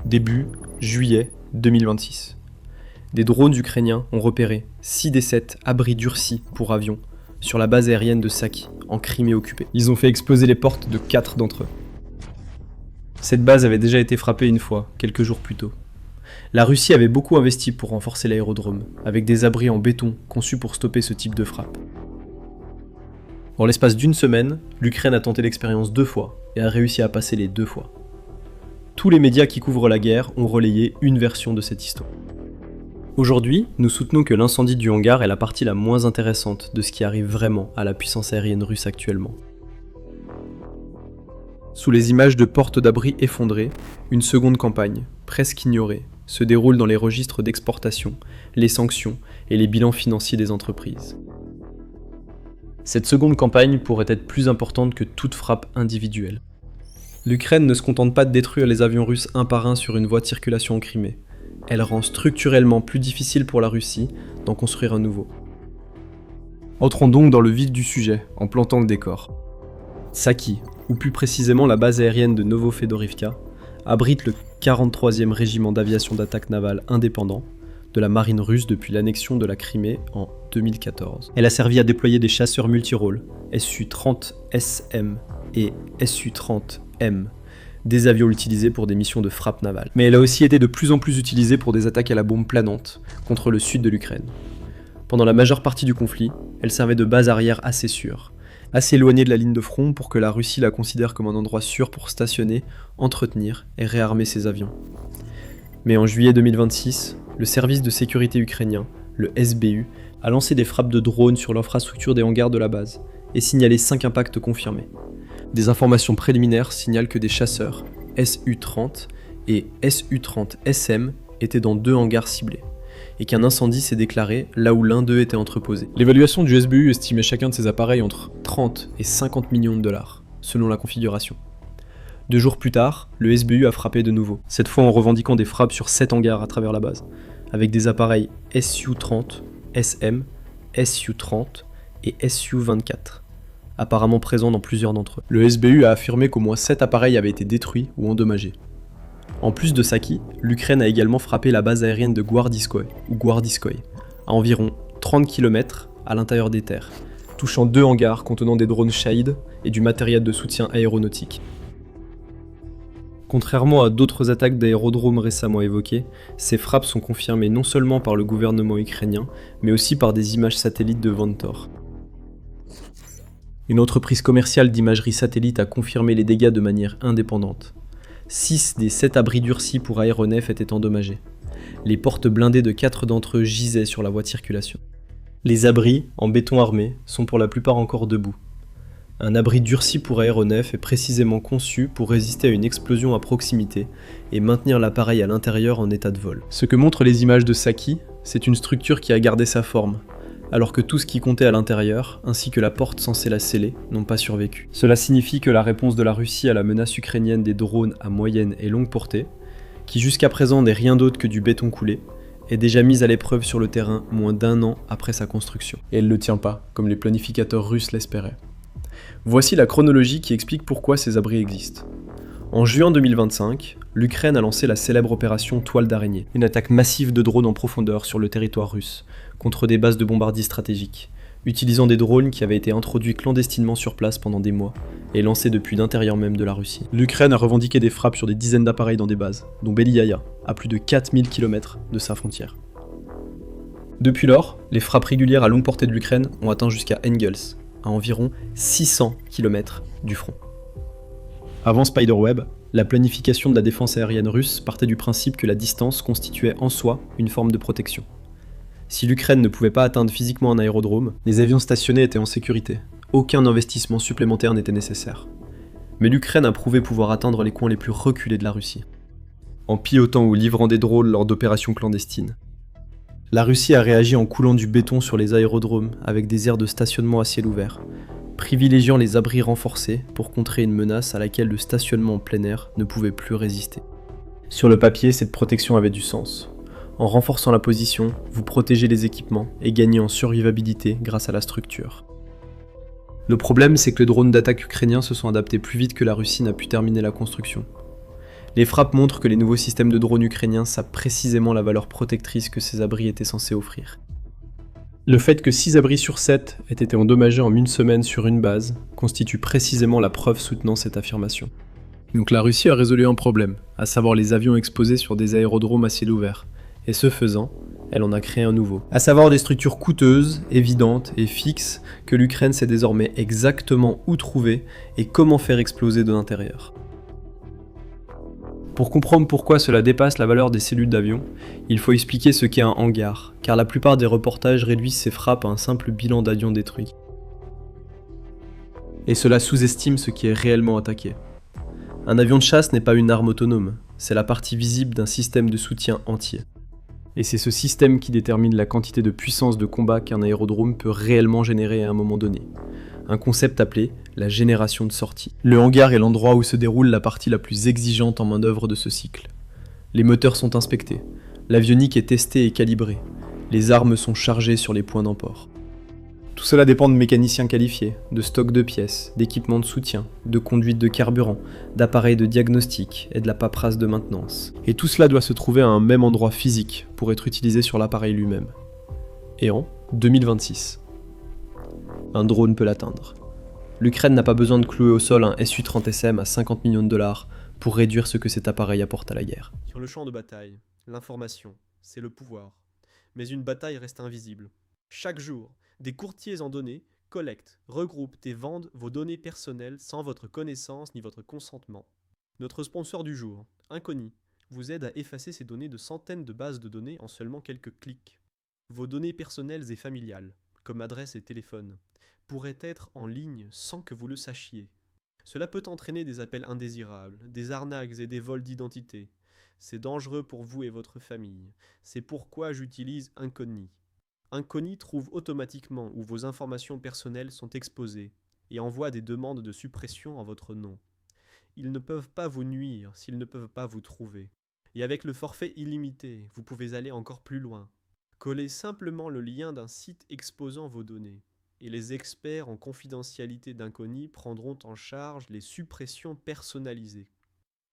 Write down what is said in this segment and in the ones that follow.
Début juillet 2026. Des drones ukrainiens ont repéré 6 des 7 abris durcis pour avions sur la base aérienne de Saki, en Crimée occupée. Ils ont fait exploser les portes de 4 d'entre eux. Cette base avait déjà été frappée une fois, quelques jours plus tôt. La Russie avait beaucoup investi pour renforcer l'aérodrome, avec des abris en béton conçus pour stopper ce type de frappe. En l'espace d'une semaine, l'Ukraine a tenté l'expérience 2 fois et a réussi à passer les 2 fois. Tous les médias qui couvrent la guerre ont relayé une version de cette histoire. Aujourd'hui, nous soutenons que l'incendie du hangar est la partie la moins intéressante de ce qui arrive vraiment à la puissance aérienne russe actuellement. Sous les images de portes d'abri effondrées, une seconde campagne, presque ignorée, se déroule dans les registres d'exportation, les sanctions et les bilans financiers des entreprises. Cette seconde campagne pourrait être plus importante que toute frappe individuelle. L'Ukraine ne se contente pas de détruire les avions russes un par un sur une voie de circulation en Crimée. Elle rend structurellement plus difficile pour la Russie d'en construire un nouveau. Entrons donc dans le vif du sujet, en plantant le décor. Saki, ou plus précisément la base aérienne de Novo-Fedorivka, abrite le 43e régiment d'aviation d'attaque navale indépendant de la marine russe depuis l'annexion de la Crimée en 2014. Elle a servi à déployer des chasseurs multirôles, Su-30SM et Su-30M, des avions utilisés pour des missions de frappe navale. Mais elle a aussi été de plus en plus utilisée pour des attaques à la bombe planante contre le sud de l'Ukraine. Pendant la majeure partie du conflit, elle servait de base arrière assez sûre, assez éloignée de la ligne de front pour que la Russie la considère comme un endroit sûr pour stationner, entretenir et réarmer ses avions. Mais en juillet 2026, le service de sécurité ukrainien, le SBU, a lancé des frappes de drones sur l'infrastructure des hangars de la base et signalé 5 impacts confirmés. Des informations préliminaires signalent que des chasseurs, Su-30 et Su-30SM, étaient dans 2 hangars ciblés, et qu'un incendie s'est déclaré là où l'un d'eux était entreposé. L'évaluation du SBU estimait chacun de ces appareils entre 30 et 50 millions de dollars, selon la configuration. 2 jours plus tard, le SBU a frappé de nouveau, cette fois en revendiquant des frappes sur 7 hangars à travers la base, avec des appareils Su-30, SM, Su-30 et Su-24, apparemment présents dans plusieurs d'entre eux. Le SBU a affirmé qu'au moins 7 appareils avaient été détruits ou endommagés. En plus de Saki, l'Ukraine a également frappé la base aérienne de Gwardiskoye, à environ 30 km à l'intérieur des terres, touchant 2 hangars contenant des drones Shahid et du matériel de soutien aéronautique. Contrairement à d'autres attaques d'aérodromes récemment évoquées, ces frappes sont confirmées non seulement par le gouvernement ukrainien, mais aussi par des images satellites de Vantor. Une entreprise commerciale d'imagerie satellite a confirmé les dégâts de manière indépendante. 6 des 7 abris durcis pour aéronefs étaient endommagés. Les portes blindées de 4 d'entre eux gisaient sur la voie de circulation. Les abris, en béton armé, sont pour la plupart encore debout. Un abri durci pour aéronef est précisément conçu pour résister à une explosion à proximité et maintenir l'appareil à l'intérieur en état de vol. Ce que montrent les images de Saki, c'est une structure qui a gardé sa forme, alors que tout ce qui comptait à l'intérieur, ainsi que la porte censée la sceller, n'ont pas survécu. Cela signifie que la réponse de la Russie à la menace ukrainienne des drones à moyenne et longue portée, qui jusqu'à présent n'est rien d'autre que du béton coulé, est déjà mise à l'épreuve sur le terrain moins d'1 an après sa construction. Et elle ne tient pas, comme les planificateurs russes l'espéraient. Voici la chronologie qui explique pourquoi ces abris existent. En juin 2025, l'Ukraine a lancé la célèbre opération Toile d'araignée, une attaque massive de drones en profondeur sur le territoire russe, contre des bases de bombardiers stratégiques, utilisant des drones qui avaient été introduits clandestinement sur place pendant des mois, et lancés depuis l'intérieur même de la Russie. L'Ukraine a revendiqué des frappes sur des dizaines d'appareils dans des bases, dont Belyaya, à plus de 4000 km de sa frontière. Depuis lors, les frappes régulières à longue portée de l'Ukraine ont atteint jusqu'à Engels, à environ 600 km du front. Avant Spiderweb, la planification de la défense aérienne russe partait du principe que la distance constituait en soi une forme de protection. Si l'Ukraine ne pouvait pas atteindre physiquement un aérodrome, les avions stationnés étaient en sécurité. Aucun investissement supplémentaire n'était nécessaire. Mais l'Ukraine a prouvé pouvoir atteindre les coins les plus reculés de la Russie, en pilotant ou livrant des drones lors d'opérations clandestines. La Russie a réagi en coulant du béton sur les aérodromes avec des aires de stationnement à ciel ouvert, privilégiant les abris renforcés pour contrer une menace à laquelle le stationnement en plein air ne pouvait plus résister. Sur le papier, cette protection avait du sens. En renforçant la position, vous protégez les équipements et gagnez en survivabilité grâce à la structure. Le problème, c'est que les drones d'attaque ukrainiens se sont adaptés plus vite que la Russie n'a pu terminer la construction. Les frappes montrent que les nouveaux systèmes de drones ukrainiens savent précisément la valeur protectrice que ces abris étaient censés offrir. Le fait que 6 abris sur 7 aient été endommagés en une semaine sur une base constitue précisément la preuve soutenant cette affirmation. Donc la Russie a résolu un problème, à savoir les avions exposés sur des aérodromes à ciel ouvert, et ce faisant, elle en a créé un nouveau. À savoir des structures coûteuses, évidentes et fixes que l'Ukraine sait désormais exactement où trouver et comment faire exploser de l'intérieur. Pour comprendre pourquoi cela dépasse la valeur des cellules d'avion, il faut expliquer ce qu'est un hangar, car la plupart des reportages réduisent ces frappes à un simple bilan d'avions détruits. Et cela sous-estime ce qui est réellement attaqué. Un avion de chasse n'est pas une arme autonome, c'est la partie visible d'un système de soutien entier. Et c'est ce système qui détermine la quantité de puissance de combat qu'un aérodrome peut réellement générer à un moment donné. Un concept appelé la génération de sortie. Le hangar est l'endroit où se déroule la partie la plus exigeante en main-d'œuvre de ce cycle. Les moteurs sont inspectés, l'avionique est testée et calibrée, les armes sont chargées sur les points d'emport. Tout cela dépend de mécaniciens qualifiés, de stocks de pièces, d'équipements de soutien, de conduite de carburant, d'appareils de diagnostic et de la paperasse de maintenance. Et tout cela doit se trouver à un même endroit physique pour être utilisé sur l'appareil lui-même. Et en 2026, un drone peut l'atteindre. L'Ukraine n'a pas besoin de clouer au sol un Su-30SM à 50 millions de dollars pour réduire ce que cet appareil apporte à la guerre. Sur le champ de bataille, l'information, c'est le pouvoir. Mais une bataille reste invisible. Chaque jour, des courtiers en données collectent, regroupent et vendent vos données personnelles sans votre connaissance ni votre consentement. Notre sponsor du jour, Inconi, vous aide à effacer ces données de centaines de bases de données en seulement quelques clics. Vos données personnelles et familiales, comme adresse et téléphone, pourraient être en ligne sans que vous le sachiez. Cela peut entraîner des appels indésirables, des arnaques et des vols d'identité. C'est dangereux pour vous et votre famille. C'est pourquoi j'utilise Inconi. Inconi trouve automatiquement où vos informations personnelles sont exposées et envoie des demandes de suppression en votre nom. Ils ne peuvent pas vous nuire s'ils ne peuvent pas vous trouver. Et avec le forfait illimité, vous pouvez aller encore plus loin. Collez simplement le lien d'un site exposant vos données. Et les experts en confidentialité d'Inconi prendront en charge les suppressions personnalisées.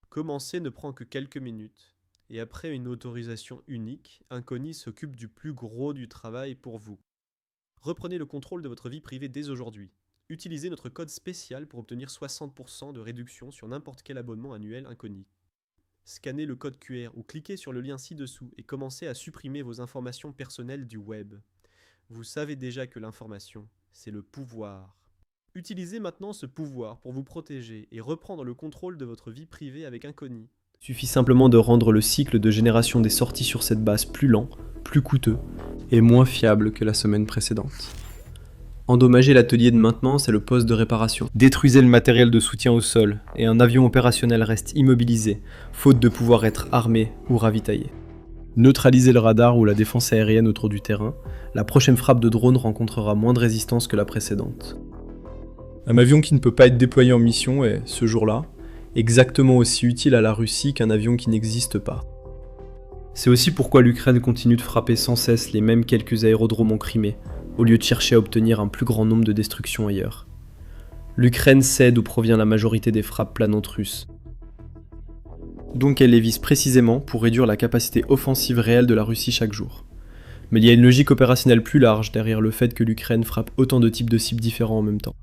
Commencer ne prend que quelques minutes, et après une autorisation unique, Inconi s'occupe du plus gros du travail pour vous. Reprenez le contrôle de votre vie privée dès aujourd'hui. Utilisez notre code spécial pour obtenir 60% de réduction sur n'importe quel abonnement annuel Inconi. Scannez le code QR ou cliquez sur le lien ci-dessous et commencez à supprimer vos informations personnelles du web. Vous savez déjà que l'information, c'est le pouvoir. Utilisez maintenant ce pouvoir pour vous protéger et reprendre le contrôle de votre vie privée avec Inconi. Il suffit simplement de rendre le cycle de génération des sorties sur cette base plus lent, plus coûteux et moins fiable que la semaine précédente. Endommagez l'atelier de maintenance et le poste de réparation. Détruisez le matériel de soutien au sol et un avion opérationnel reste immobilisé, faute de pouvoir être armé ou ravitaillé. Neutralisez le radar ou la défense aérienne autour du terrain, la prochaine frappe de drone rencontrera moins de résistance que la précédente. Un avion qui ne peut pas être déployé en mission est, ce jour-là, exactement aussi utile à la Russie qu'un avion qui n'existe pas. C'est aussi pourquoi l'Ukraine continue de frapper sans cesse les mêmes quelques aérodromes en Crimée, au lieu de chercher à obtenir un plus grand nombre de destructions ailleurs. L'Ukraine sait d'où provient la majorité des frappes planantes russes. Donc elle les vise précisément pour réduire la capacité offensive réelle de la Russie chaque jour. Mais il y a une logique opérationnelle plus large derrière le fait que l'Ukraine frappe autant de types de cibles différents en même temps.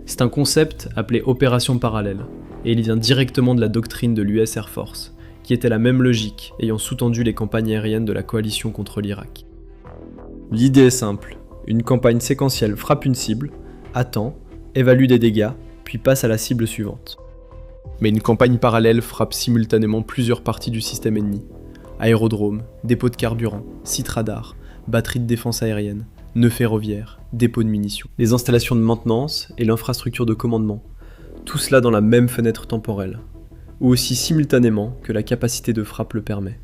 C'est un concept appelé opération parallèle, et il vient directement de la doctrine de l'US Air Force, qui était la même logique ayant sous-tendu les campagnes aériennes de la coalition contre l'Irak. L'idée est simple, une campagne séquentielle frappe une cible, attend, évalue des dégâts, puis passe à la cible suivante. Mais une campagne parallèle frappe simultanément plusieurs parties du système ennemi. Aérodromes, dépôts de carburant, sites radars, batteries de défense aérienne, nœuds ferroviaires, dépôts de munitions, les installations de maintenance et l'infrastructure de commandement. Tout cela dans la même fenêtre temporelle, ou aussi simultanément que la capacité de frappe le permet.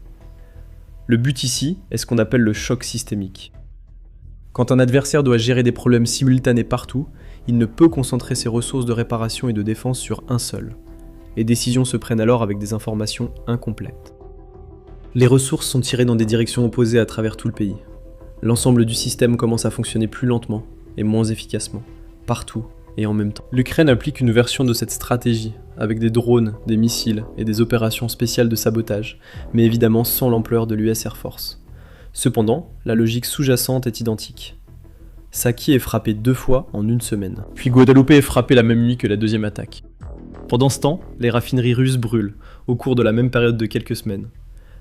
Le but ici est ce qu'on appelle le choc systémique. Quand un adversaire doit gérer des problèmes simultanés partout, il ne peut concentrer ses ressources de réparation et de défense sur un seul. Les décisions se prennent alors avec des informations incomplètes. Les ressources sont tirées dans des directions opposées à travers tout le pays. L'ensemble du système commence à fonctionner plus lentement et moins efficacement, partout et en même temps. L'Ukraine applique une version de cette stratégie, avec des drones, des missiles et des opérations spéciales de sabotage, mais évidemment sans l'ampleur de l'US Air Force. Cependant, la logique sous-jacente est identique. Saki est frappé 2 fois en une semaine, puis Guadeloupe est frappé la même nuit que la deuxième attaque. Pendant ce temps, les raffineries russes brûlent, au cours de la même période de quelques semaines.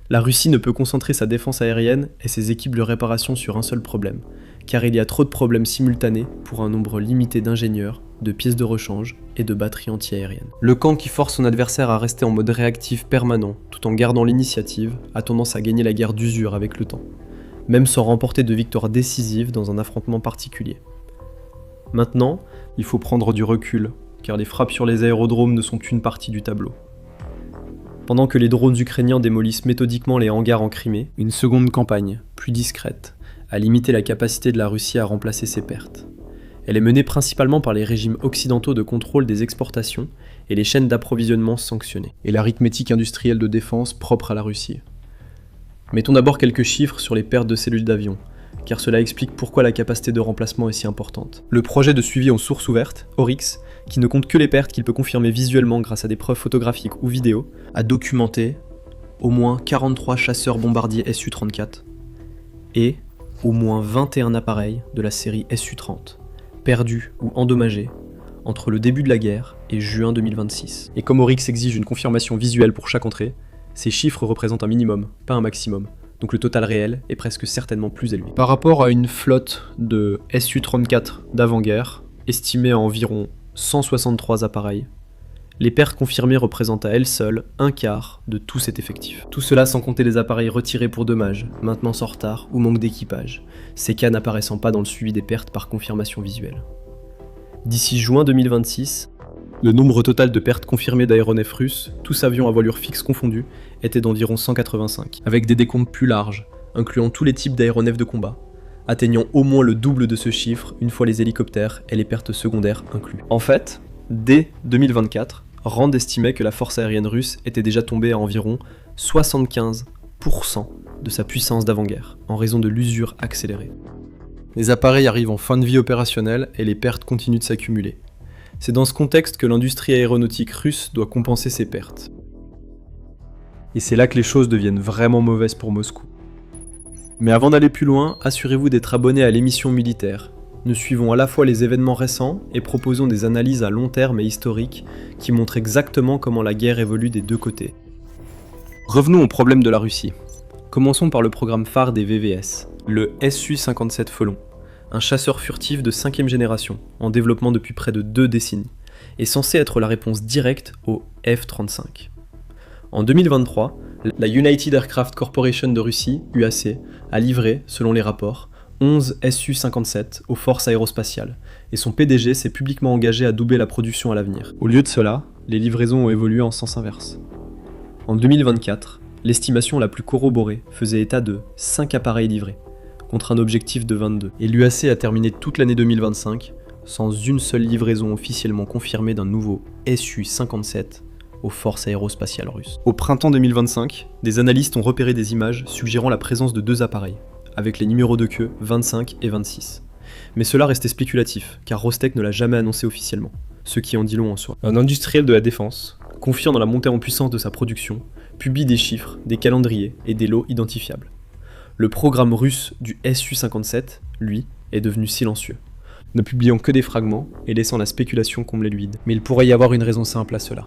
La Russie ne peut concentrer sa défense aérienne et ses équipes de réparation sur un seul problème, car il y a trop de problèmes simultanés pour un nombre limité d'ingénieurs, de pièces de rechange et de batteries anti-aériennes. Le camp qui force son adversaire à rester en mode réactif permanent, tout en gardant l'initiative, a tendance à gagner la guerre d'usure avec le temps, même sans remporter de victoire décisive dans un affrontement particulier. Maintenant, il faut prendre du recul, car les frappes sur les aérodromes ne sont qu'une partie du tableau. Pendant que les drones ukrainiens démolissent méthodiquement les hangars en Crimée, une seconde campagne, plus discrète, a limité la capacité de la Russie à remplacer ses pertes. Elle est menée principalement par les régimes occidentaux de contrôle des exportations et les chaînes d'approvisionnement sanctionnées, et l'arithmétique industrielle de défense propre à la Russie. Mettons d'abord quelques chiffres sur les pertes de cellules d'avion, car cela explique pourquoi la capacité de remplacement est si importante. Le projet de suivi en source ouverte, Oryx, qui ne compte que les pertes qu'il peut confirmer visuellement grâce à des preuves photographiques ou vidéo, a documenté au moins 43 chasseurs bombardiers Su-34 et au moins 21 appareils de la série Su-30, perdus ou endommagés entre le début de la guerre et juin 2026. Et comme Oryx exige une confirmation visuelle pour chaque entrée, ces chiffres représentent un minimum, pas un maximum. Donc le total réel est presque certainement plus élevé. Par rapport à une flotte de Su-34 d'avant-guerre, estimée à environ 163 appareils, les pertes confirmées représentent à elles seules un quart de tout cet effectif. Tout cela sans compter les appareils retirés pour dommages, maintenance en retard ou manque d'équipage, ces cas n'apparaissant pas dans le suivi des pertes par confirmation visuelle. D'ici juin 2026, le nombre total de pertes confirmées d'aéronefs russes, tous avions à voilure fixe confondus, était d'environ 185, avec des décomptes plus larges, incluant tous les types d'aéronefs de combat, atteignant au moins le double de ce chiffre une fois les hélicoptères et les pertes secondaires inclus. En fait, dès 2024, Rand estimait que la force aérienne russe était déjà tombée à environ 75% de sa puissance d'avant-guerre, en raison de l'usure accélérée. Les appareils arrivent en fin de vie opérationnelle et les pertes continuent de s'accumuler. C'est dans ce contexte que l'industrie aéronautique russe doit compenser ses pertes. Et c'est là que les choses deviennent vraiment mauvaises pour Moscou. Mais avant d'aller plus loin, assurez-vous d'être abonné à l'émission militaire. Nous suivons à la fois les événements récents et proposons des analyses à long terme et historiques qui montrent exactement comment la guerre évolue des deux côtés. Revenons au problème de la Russie. Commençons par le programme phare des VVS, le Su-57 Folon, un chasseur furtif de 5e génération, en développement depuis près de 2 décennies, est censé être la réponse directe au F-35. En 2023, la United Aircraft Corporation de Russie, UAC, a livré, selon les rapports, 11 Su-57 aux forces aérospatiales, et son PDG s'est publiquement engagé à doubler la production à l'avenir. Au lieu de cela, les livraisons ont évolué en sens inverse. En 2024, l'estimation la plus corroborée faisait état de 5 appareils livrés, contre un objectif de 22, et l'UAC a terminé toute l'année 2025 sans une seule livraison officiellement confirmée d'un nouveau Su-57 aux forces aérospatiales russes. Au printemps 2025, des analystes ont repéré des images suggérant la présence de 2 appareils, avec les numéros de queue 25 et 26. Mais cela restait spéculatif, car Rostec ne l'a jamais annoncé officiellement, ce qui en dit long en soi. Un industriel de la défense, confiant dans la montée en puissance de sa production, publie des chiffres, des calendriers et des lots identifiables. Le programme russe du Su-57, lui, est devenu silencieux, ne publiant que des fragments et laissant la spéculation combler le vide. Mais il pourrait y avoir une raison simple à cela.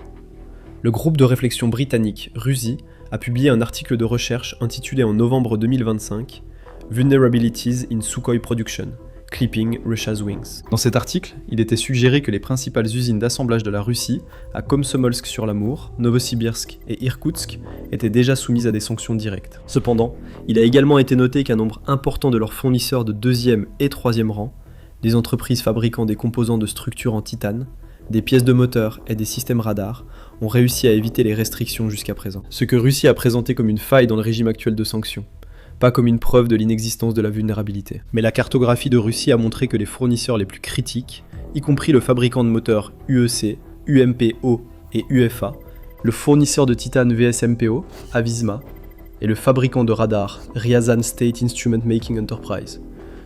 Le groupe de réflexion britannique RUSI a publié un article de recherche intitulé en novembre 2025 « Vulnerabilities in Sukhoi Production – Clipping Russia's Wings ». Dans cet article, il était suggéré que les principales usines d'assemblage de la Russie, à Komsomolsk-sur-l'Amour, Novosibirsk et Irkoutsk, étaient déjà soumises à des sanctions directes. Cependant, il a également été noté qu'un nombre important de leurs fournisseurs de 2e et 3e rang, des entreprises fabriquant des composants de structures en titane, des pièces de moteur et des systèmes radars, ont réussi à éviter les restrictions jusqu'à présent. Ce que Russie a présenté comme une faille dans le régime actuel de sanctions, pas comme une preuve de l'inexistence de la vulnérabilité. Mais la cartographie de Russie a montré que les fournisseurs les plus critiques, y compris le fabricant de moteurs UEC, UMPO et UFA, le fournisseur de titane VSMPO, Avisma, et le fabricant de radars Ryazan State Instrument Making Enterprise,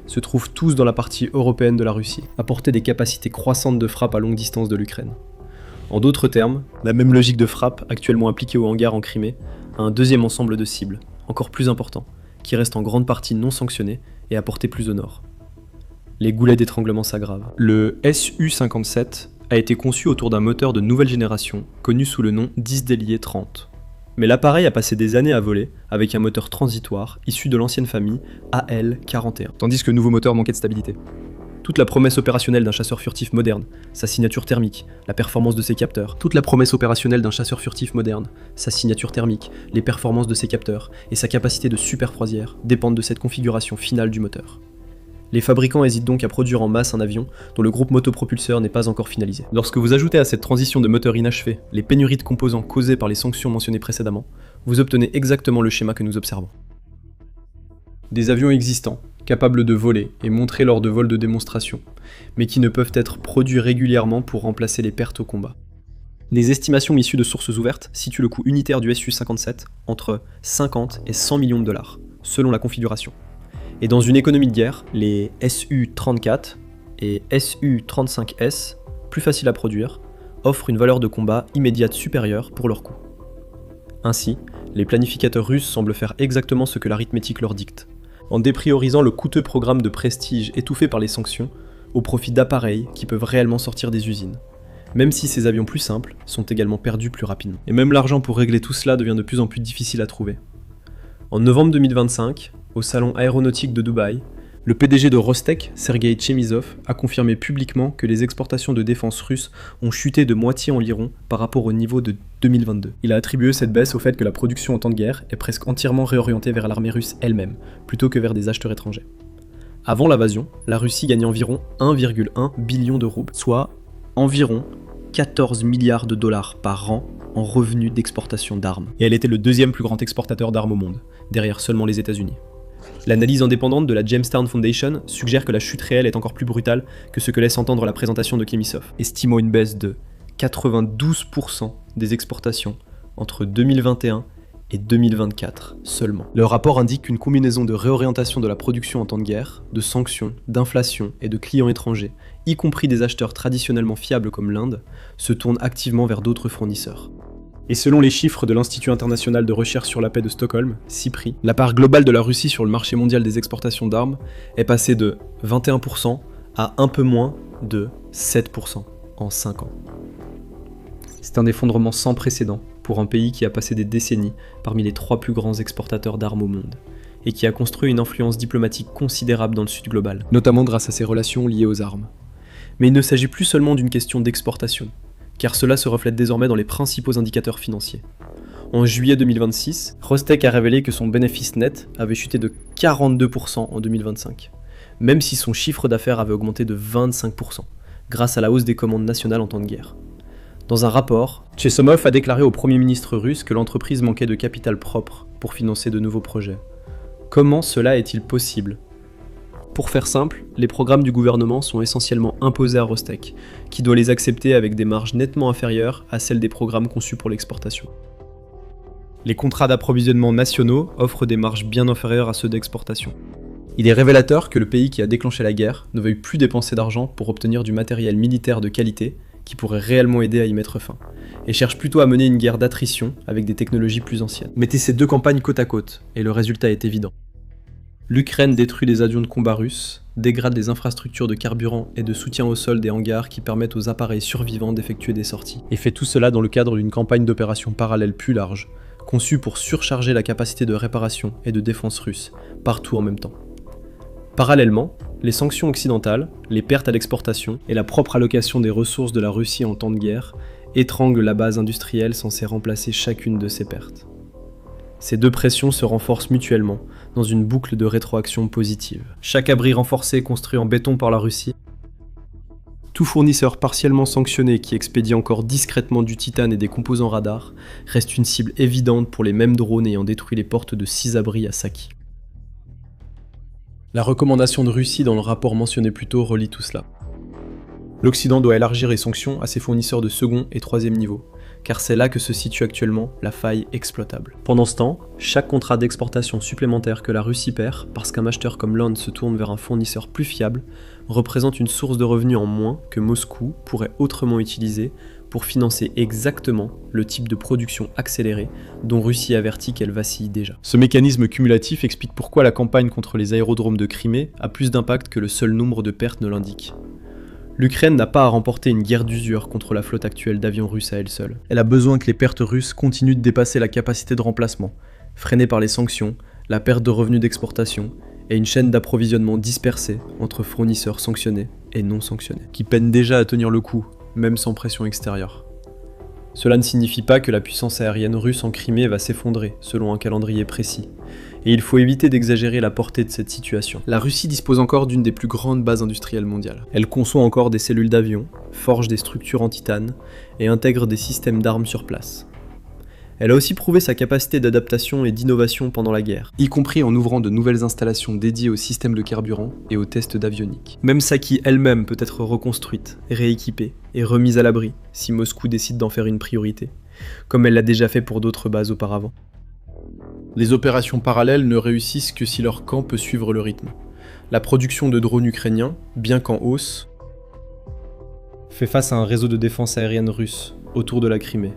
se trouvent tous dans la partie européenne de la Russie, à portée des capacités croissantes de frappe à longue distance de l'Ukraine. En d'autres termes, la même logique de frappe actuellement appliquée au hangar en Crimée a un deuxième ensemble de cibles, encore plus important, qui reste en grande partie non sanctionné et à portée plus au nord. Les goulets d'étranglement s'aggravent. Le Su-57 a été conçu autour d'un moteur de nouvelle génération, connu sous le nom d'Isdelier 30. Mais l'appareil a passé des années à voler avec un moteur transitoire issu de l'ancienne famille AL-41, tandis que le nouveau moteur manquait de stabilité. Toute la promesse opérationnelle d'un chasseur furtif moderne, sa signature thermique, la performance de ses capteurs, les performances de ses capteurs et sa capacité de super-croisière dépendent de cette configuration finale du moteur. Les fabricants hésitent donc à produire en masse un avion dont le groupe motopropulseur n'est pas encore finalisé. Lorsque vous ajoutez à cette transition de moteur inachevé les pénuries de composants causées par les sanctions mentionnées précédemment, vous obtenez exactement le schéma que nous observons. Des avions existants, capables de voler et montrer lors de vols de démonstration, mais qui ne peuvent être produits régulièrement pour remplacer les pertes au combat. Les estimations issues de sources ouvertes situent le coût unitaire du Su-57 entre 50 et 100 millions de dollars, selon la configuration. Et dans une économie de guerre, les Su-34 et Su-35S, plus faciles à produire, offrent une valeur de combat immédiate supérieure pour leur coût. Ainsi, les planificateurs russes semblent faire exactement ce que l'arithmétique leur dicte, en dépriorisant le coûteux programme de prestige étouffé par les sanctions au profit d'appareils qui peuvent réellement sortir des usines, même si ces avions plus simples sont également perdus plus rapidement. Et même l'argent pour régler tout cela devient de plus en plus difficile à trouver. En novembre 2025, au salon aéronautique de Dubaï, le PDG de Rostec, Sergei Chemizov, a confirmé publiquement que les exportations de défense russes ont chuté de moitié environ par rapport au niveau de 2022. Il a attribué cette baisse au fait que la production en temps de guerre est presque entièrement réorientée vers l'armée russe elle-même, plutôt que vers des acheteurs étrangers. Avant l'invasion, la Russie gagnait environ 1,1 billion de roubles, soit environ 14 milliards de dollars par an en revenus d'exportation d'armes. Et elle était le deuxième plus grand exportateur d'armes au monde, derrière seulement les États-Unis. L'analyse indépendante de la Jamestown Foundation suggère que la chute réelle est encore plus brutale que ce que laisse entendre la présentation de Chemizov, estimant une baisse de 92% des exportations entre 2021 et 2024 seulement. Le rapport indique qu'une combinaison de réorientation de la production en temps de guerre, de sanctions, d'inflation et de clients étrangers, y compris des acheteurs traditionnellement fiables comme l'Inde, se tourne activement vers d'autres fournisseurs. Et selon les chiffres de l'Institut international de recherche sur la paix de Stockholm, CIPRI, la part globale de la Russie sur le marché mondial des exportations d'armes est passée de 21% à un peu moins de 7% en 5 ans. C'est un effondrement sans précédent pour un pays qui a passé des décennies parmi les 3 plus grands exportateurs d'armes au monde, et qui a construit une influence diplomatique considérable dans le sud global, notamment grâce à ses relations liées aux armes. Mais il ne s'agit plus seulement d'une question d'exportation, car cela se reflète désormais dans les principaux indicateurs financiers. En juillet 2026, Rostec a révélé que son bénéfice net avait chuté de 42% en 2025, même si son chiffre d'affaires avait augmenté de 25%, grâce à la hausse des commandes nationales en temps de guerre. Dans un rapport, Chesomov a déclaré au Premier ministre russe que l'entreprise manquait de capital propre pour financer de nouveaux projets. Comment cela est-il possible ? Pour faire simple, les programmes du gouvernement sont essentiellement imposés à Rostec, qui doit les accepter avec des marges nettement inférieures à celles des programmes conçus pour l'exportation. Les contrats d'approvisionnement nationaux offrent des marges bien inférieures à ceux d'exportation. Il est révélateur que le pays qui a déclenché la guerre ne veuille plus dépenser d'argent pour obtenir du matériel militaire de qualité qui pourrait réellement aider à y mettre fin, et cherche plutôt à mener une guerre d'attrition avec des technologies plus anciennes. Mettez ces deux campagnes côte à côte, et le résultat est évident. L'Ukraine détruit des avions de combat russes, dégrade des infrastructures de carburant et de soutien au sol des hangars qui permettent aux appareils survivants d'effectuer des sorties, et fait tout cela dans le cadre d'une campagne d'opérations parallèle plus large, conçue pour surcharger la capacité de réparation et de défense russe, partout en même temps. Parallèlement, les sanctions occidentales, les pertes à l'exportation et la propre allocation des ressources de la Russie en temps de guerre étranglent la base industrielle censée remplacer chacune de ces pertes. Ces deux pressions se renforcent mutuellement dans une boucle de rétroaction positive. Chaque abri renforcé construit en béton par la Russie, tout fournisseur partiellement sanctionné qui expédie encore discrètement du titane et des composants radars reste une cible évidente pour les mêmes drones ayant détruit les portes de 6 abris à Saki. La recommandation de Russie dans le rapport mentionné plus tôt relie tout cela. L'Occident doit élargir les sanctions à ses fournisseurs de second et troisième niveau, car c'est là que se situe actuellement la faille exploitable. Pendant ce temps, chaque contrat d'exportation supplémentaire que la Russie perd, parce qu'un acheteur comme l'Inde se tourne vers un fournisseur plus fiable, représente une source de revenus en moins que Moscou pourrait autrement utiliser pour financer exactement le type de production accélérée dont Russie avertit qu'elle vacille déjà. Ce mécanisme cumulatif explique pourquoi la campagne contre les aérodromes de Crimée a plus d'impact que le seul nombre de pertes ne l'indique. L'Ukraine n'a pas à remporter une guerre d'usure contre la flotte actuelle d'avions russes à elle seule. Elle a besoin que les pertes russes continuent de dépasser la capacité de remplacement, freinée par les sanctions, la perte de revenus d'exportation et une chaîne d'approvisionnement dispersée entre fournisseurs sanctionnés et non sanctionnés, qui peinent déjà à tenir le coup, même sans pression extérieure. Cela ne signifie pas que la puissance aérienne russe en Crimée va s'effondrer selon un calendrier précis, et il faut éviter d'exagérer la portée de cette situation. La Russie dispose encore d'une des plus grandes bases industrielles mondiales. Elle conçoit encore des cellules d'avion, forge des structures en titane et intègre des systèmes d'armes sur place. Elle a aussi prouvé sa capacité d'adaptation et d'innovation pendant la guerre, y compris en ouvrant de nouvelles installations dédiées aux systèmes de carburant et aux tests d'avionique. Même Saki elle-même peut être reconstruite, rééquipée et remise à l'abri si Moscou décide d'en faire une priorité, comme elle l'a déjà fait pour d'autres bases auparavant. Les opérations parallèles ne réussissent que si leur camp peut suivre le rythme. La production de drones ukrainiens, bien qu'en hausse, fait face à un réseau de défense aérienne russe autour de la Crimée,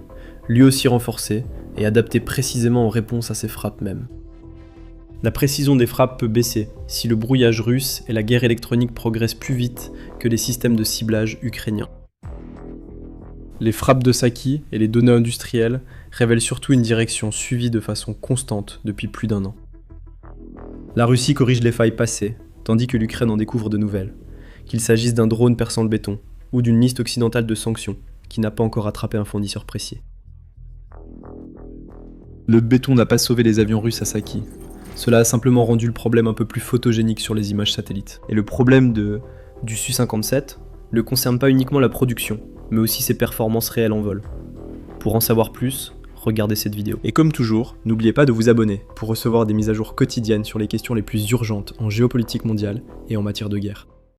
lui aussi renforcé et adapté précisément en réponse à ces frappes mêmes. La précision des frappes peut baisser si le brouillage russe et la guerre électronique progressent plus vite que les systèmes de ciblage ukrainiens. Les frappes de Saki et les données industrielles révèlent surtout une direction suivie de façon constante depuis plus d'1 an. La Russie corrige les failles passées, tandis que l'Ukraine en découvre de nouvelles, qu'il s'agisse d'un drone perçant le béton ou d'une liste occidentale de sanctions qui n'a pas encore attrapé un fournisseur précis. Le béton n'a pas sauvé les avions russes à Saki. Cela a simplement rendu le problème un peu plus photogénique sur les images satellites. Et le problème du Su-57 ne concerne pas uniquement la production, mais aussi ses performances réelles en vol. Pour en savoir plus, regardez cette vidéo. Et comme toujours, n'oubliez pas de vous abonner pour recevoir des mises à jour quotidiennes sur les questions les plus urgentes en géopolitique mondiale et en matière de guerre.